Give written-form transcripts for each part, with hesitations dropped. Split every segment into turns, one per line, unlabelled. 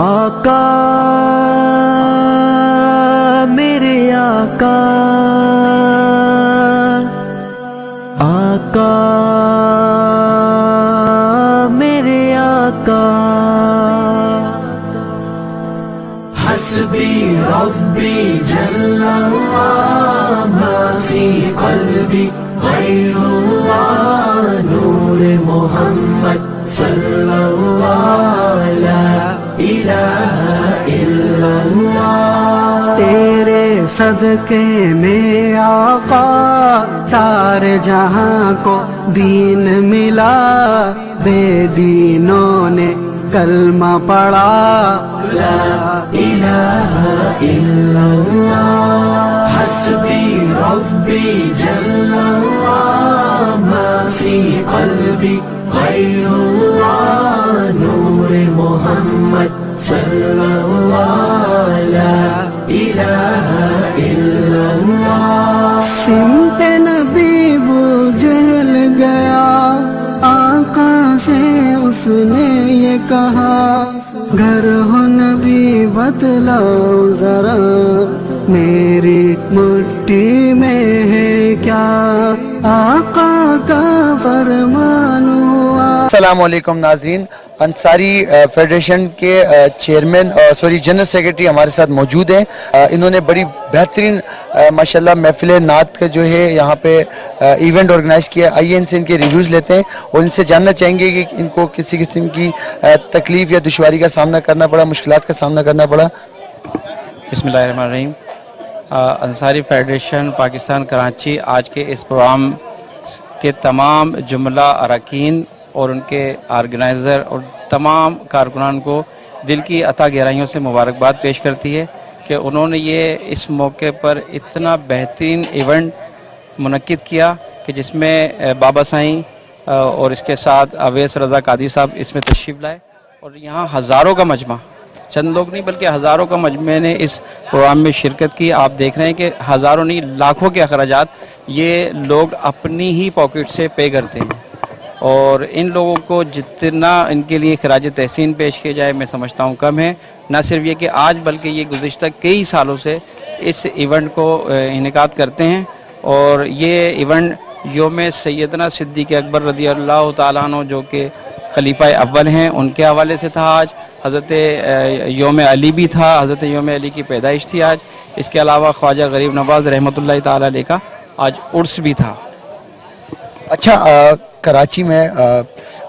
آقا میرے آقا، آقا میرے آقا، حسبی ربی جل اللہ ما فی قلبی غیر اللہ، نور محمد صلی اللہ لا الہ الا اللہ۔ تیرے صدقے میں آقا سارے جہاں کو دین ملا، بے دینوں نے کلمہ پڑھا لا الہ الا اللہ۔ حسبی ربی جل اللہ ما فی قلبی غیر اللہ، نور محمد صلی اللہ لا الہ الا اللہ۔ سمت نبی وہ جل گیا، آقا سے اس نے یہ کہا، گھر ہو نبی بتلاؤ ذرا، میری مٹھی میں ہے کیا، آقا کا فرمان ہوا۔
السلام علیکم ناظرین، انصاری فیڈریشن کے چیئرمین جنرل سیکرٹری ہمارے ساتھ موجود ہیں۔ انہوں نے بڑی بہترین ماشاءاللہ محفل نعت کا جو ہے یہاں پہ ایونٹ آرگنائز کیا۔ آئیے ان سے ان کے ریویوز لیتے ہیں اور ان سے جاننا چاہیں گے کہ ان کو کسی قسم کی تکلیف یا دشواری کا سامنا کرنا پڑا، مشکلات کا سامنا کرنا پڑا۔
بسم اللہ الرحمن الرحیم۔ انصاری فیڈریشن پاکستان کراچی آج کے اس پروگرام کے تمام جملہ اراکین اور ان کے آرگنائزر اور تمام کارکنان کو دل کی عطا گہرائیوں سے مبارکباد پیش کرتی ہے کہ انہوں نے یہ اس موقع پر اتنا بہترین ایونٹ منعقد کیا کہ جس میں بابا سائیں اور اس کے ساتھ اویس رضا قادری صاحب اس میں تشریف لائے، اور یہاں ہزاروں کا مجمع، چند لوگ نہیں بلکہ ہزاروں کا مجمع نے اس پروگرام میں شرکت کی۔ آپ دیکھ رہے ہیں کہ ہزاروں نہیں لاکھوں کے اخراجات یہ لوگ اپنی ہی پاکٹ سے پے کرتے ہیں، اور ان لوگوں کو جتنا ان کے لیے خراج تحسین پیش کیا جائے میں سمجھتا ہوں کم ہے۔ نہ صرف یہ کہ آج بلکہ یہ گزشتہ کئی سالوں سے اس ایونٹ کو انعقاد کرتے ہیں، اور یہ ایونٹ یوم سیدنا صدیق اکبر رضی اللہ تعالیٰ عنہ جو کہ خلیفہ اول ہیں ان کے حوالے سے تھا، آج حضرت یوم علی بھی تھا، حضرت یوم علی کی پیدائش تھی آج، اس کے علاوہ خواجہ غریب نواز رحمۃ اللہ تعالیٰ علیہ کا آج عرس بھی تھا۔
اچھا، کراچی میں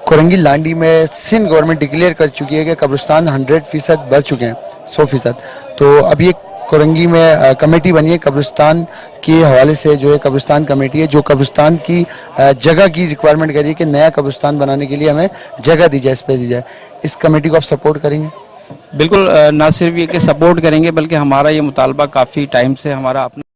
کورنگی لانڈی میں سندھ گورنمنٹ ڈکلیئر کر چکی ہے کہ قبرستان 100% بھر چکے ہیں، 100%۔ تو اب یہ کورنگی میں کمیٹی بنی ہے قبرستان کے حوالے سے، جو ہے قبرستان کمیٹی ہے جو قبرستان کی جگہ کی ریکوائرمنٹ کر رہی ہے کہ نیا قبرستان بنانے کے لیے ہمیں جگہ دی جائے، اسپیس دی جائے۔ اس کمیٹی کو آپ سپورٹ کریں گے؟
بالکل، نہ صرف یہ کہ سپورٹ کریں گے بلکہ ہمارا یہ مطالبہ کافی ٹائم سے ہمارا اپنا